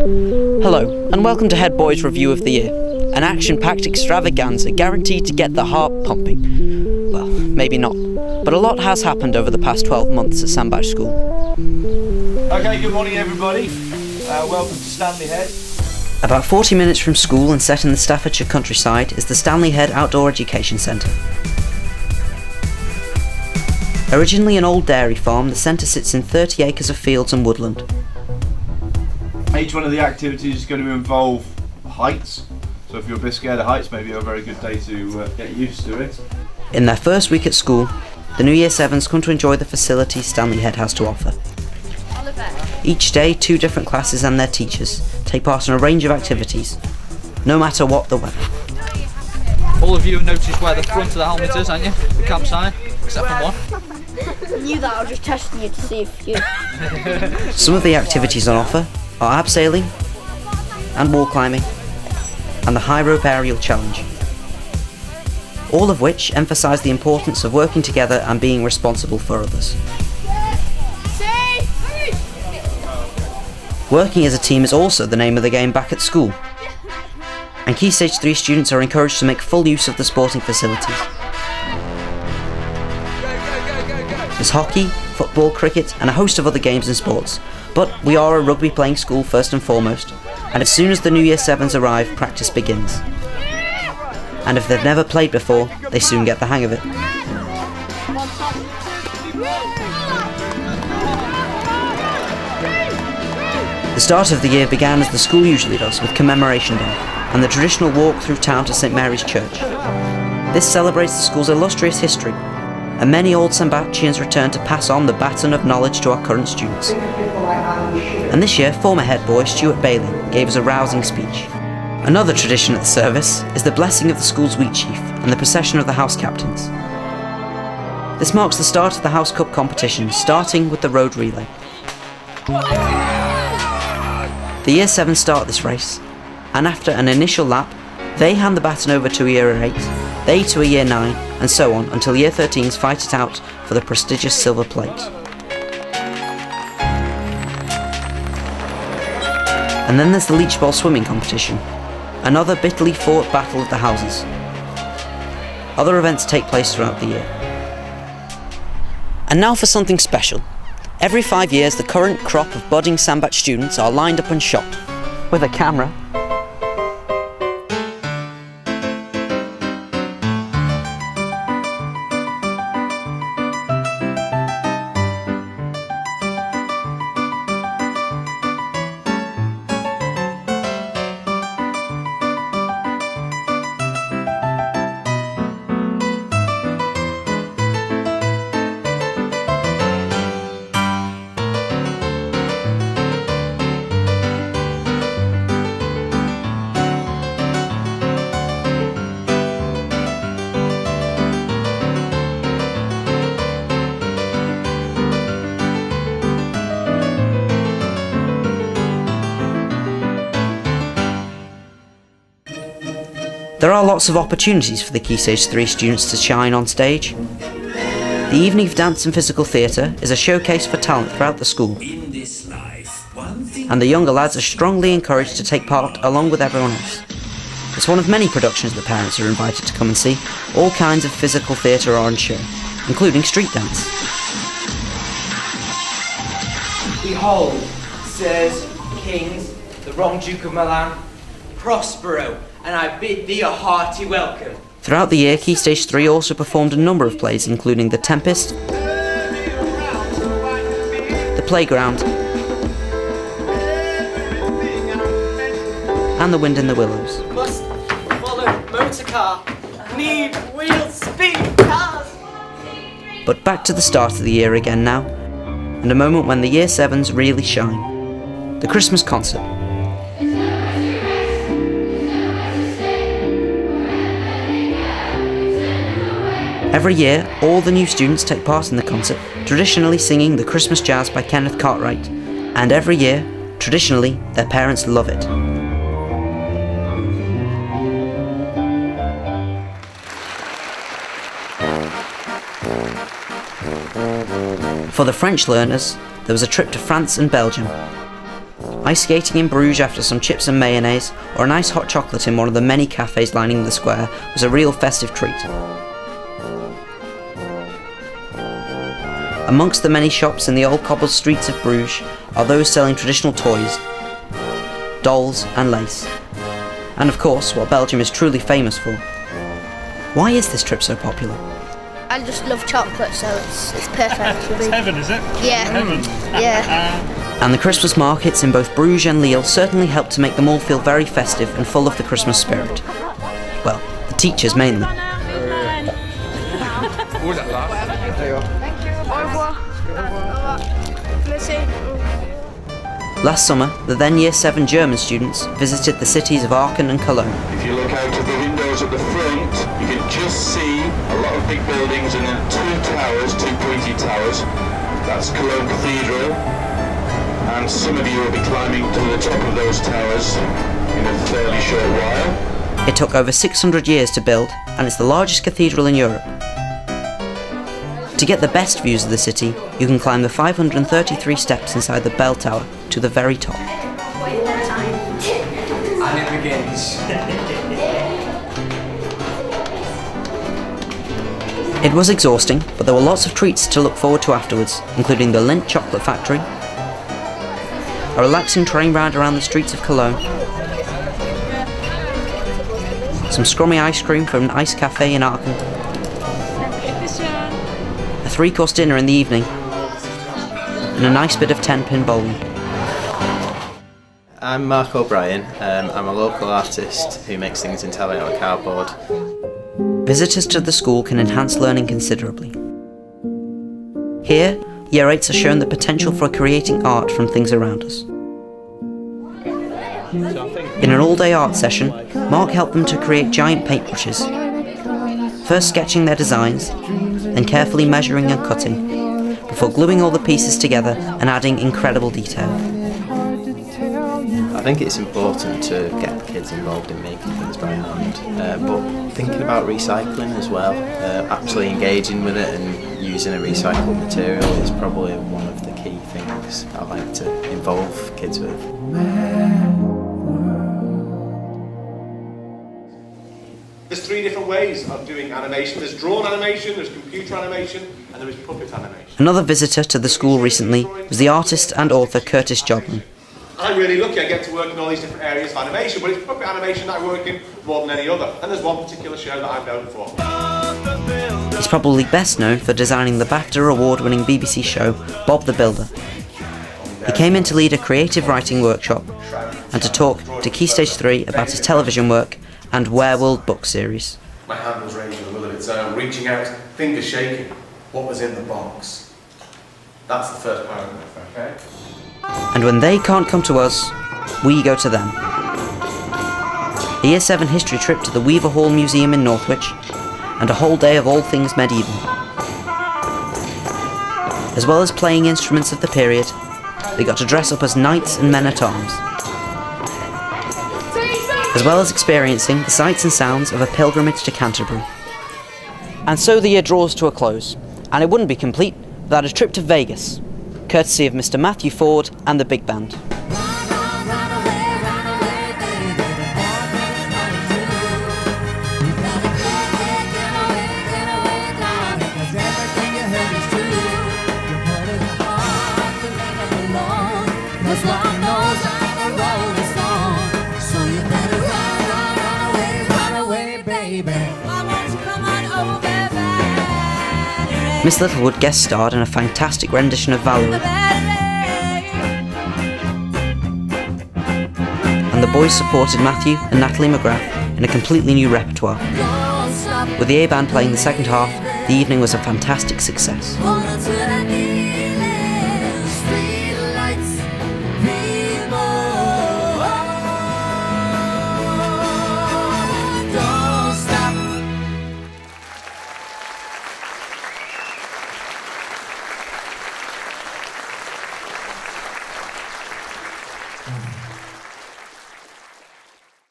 Hello, and welcome to Head Boy's Review of the Year, an action-packed extravaganza guaranteed to get the heart pumping. Well, maybe not, but a lot has happened over the past 12 months at Sandbach School. Okay, good morning everybody. Welcome to Stanley Head. About 40 minutes from school and set in the Staffordshire countryside is the Stanley Head Outdoor Education Centre. Originally an old dairy farm, the centre sits in 30 acres of fields and woodland. Each one of the activities is going to involve heights, so if you're a bit scared of heights, maybe a very good day to get used to it. In their first week at school, the new Year 7s come to enjoy the facilities Stanley Head has to offer. Each day, 2 different classes and their teachers take part in a range of activities, no matter what the weather. All of you have noticed where the front of the helmet is, haven't you? The campsite, except for one. I knew that, I was just testing you to see if you... Some of the activities on offer are abseiling and wall climbing and the high rope aerial challenge, all of which emphasise the importance of working together and being responsible for others. Working as a team is also the name of the game back at school, and Key Stage 3 students are encouraged to make full use of the sporting facilities. There's hockey, football, cricket and a host of other games and sports, but we are a rugby playing school first and foremost, and as soon as the New Year 7s arrive, practice begins. And if they've never played before, they soon get the hang of it. The start of the year began as the school usually does, with Commemoration Day and the traditional walk through town to St Mary's Church. This celebrates the school's illustrious history, and many old Sandbachians return to pass on the baton of knowledge to our current students. And this year, former head boy Stuart Bailey gave us a rousing speech. Another tradition at the service is the blessing of the school's wheat chief and the procession of the house captains. This marks the start of the House Cup competition, starting with the road relay. The Year 7 start this race, and after an initial lap, they hand the baton over to a Year 8, they to a Year 9, and so on until Year 13s fight it out for the prestigious silver plate. And then there's the Leach Bowl swimming competition, another bitterly fought battle of the houses. Other events take place throughout the year. And now for something special. Every 5 years, the current crop of budding Sandbach students are lined up and shot, with a camera, There are lots of opportunities for the Key Stage 3 students to shine on stage. The evening of dance and physical theatre is a showcase for talent throughout the school, and the younger lads are strongly encouraged to take part along with everyone else. It's one of many productions that parents are invited to come and see. All kinds of physical theatre are on show, including street dance. Behold, sirs, kings, the wrong Duke of Milan, Prospero, and I bid thee a hearty welcome. Throughout the year, Key Stage 3 also performed a number of plays, including The Tempest, The Playground, and The Wind in the Willows. Must follow motor car, need wheels, speed, cars. But back to the start of the year again now, and a moment when the Year 7s really shine. The Christmas concert. Every year, all the new students take part in the concert, traditionally singing the Christmas Jazz by Kenneth Cartwright, and every year, traditionally, their parents love it. For the French learners, there was a trip to France and Belgium. Ice skating in Bruges after some chips and mayonnaise, or a nice hot chocolate in one of the many cafes lining the square was a real festive treat. Amongst the many shops in the old cobbled streets of Bruges are those selling traditional toys, dolls and lace. And of course, what Belgium is truly famous for. Why is this trip so popular? I just love chocolate, so it's perfect for me. It's heaven, is it? Yeah. Heaven. Yeah. And the Christmas markets in both Bruges and Lille certainly helped to make them all feel very festive and full of the Christmas spirit. Well, the teachers mainly. Last summer, the then Year 7 German students visited the cities of Aachen and Cologne. If you look out of the windows at the front, you can just see a lot of big buildings and then two pointy towers. That's Cologne Cathedral, and some of you will be climbing to the top of those towers in a fairly short while. It took over 600 years to build, and it's the largest cathedral in Europe. To get the best views of the city, you can climb the 533 steps inside the bell tower to the very top. And it begins. It was exhausting, but there were lots of treats to look forward to afterwards, including the Lindt chocolate factory, a relaxing train ride around the streets of Cologne, some scrummy ice cream from an ice cafe in Aachen, a 3-course dinner in the evening, and a nice bit of 10-pin bowling. I'm Mark O'Brien. I'm a local artist who makes things entirely out of cardboard. Visitors to the school can enhance learning considerably. Here, Year 8s are shown the potential for creating art from things around us. In an all-day art session, Mark helped them to create giant paintbrushes, first sketching their designs, then carefully measuring and cutting, before gluing all the pieces together and adding incredible detail. I think it's important to get the kids involved in making things by hand, but thinking about recycling as well, actually engaging with it and using a recycled material is probably one of the key things I like to involve kids with. There's 3 different ways of doing animation. There's drawn animation, there's computer animation, and there is puppet animation. Another visitor to the school recently was the artist and author Curtis Joblin. I'm really lucky I get to work in all these different areas of animation, but it's puppet animation that I work in more than any other. And there's one particular show that I'm known for. He's probably best known for designing the BAFTA award-winning BBC show Bob the Builder. He came in to lead a creative writing workshop and to talk to Key Stage 3 about his television work and Werewolf book series. My hand was raised in the middle of its own, reaching out, fingers shaking. What was in the box? That's the first paragraph, okay? And when they can't come to us, we go to them. A Year 7 history trip to the Weaver Hall Museum in Northwich, and a whole day of all things medieval. As well as playing instruments of the period, they got to dress up as knights and men-at-arms. As well as experiencing the sights and sounds of a pilgrimage to Canterbury. And so the year draws to a close, and it wouldn't be complete without a trip to Vegas, courtesy of Mr. Matthew Ford and the big band. Miss Littlewood guest starred in a fantastic rendition of Valerie. And the boys supported Matthew and Natalie McGrath in a completely new repertoire. With the A-band playing the second half, the evening was a fantastic success.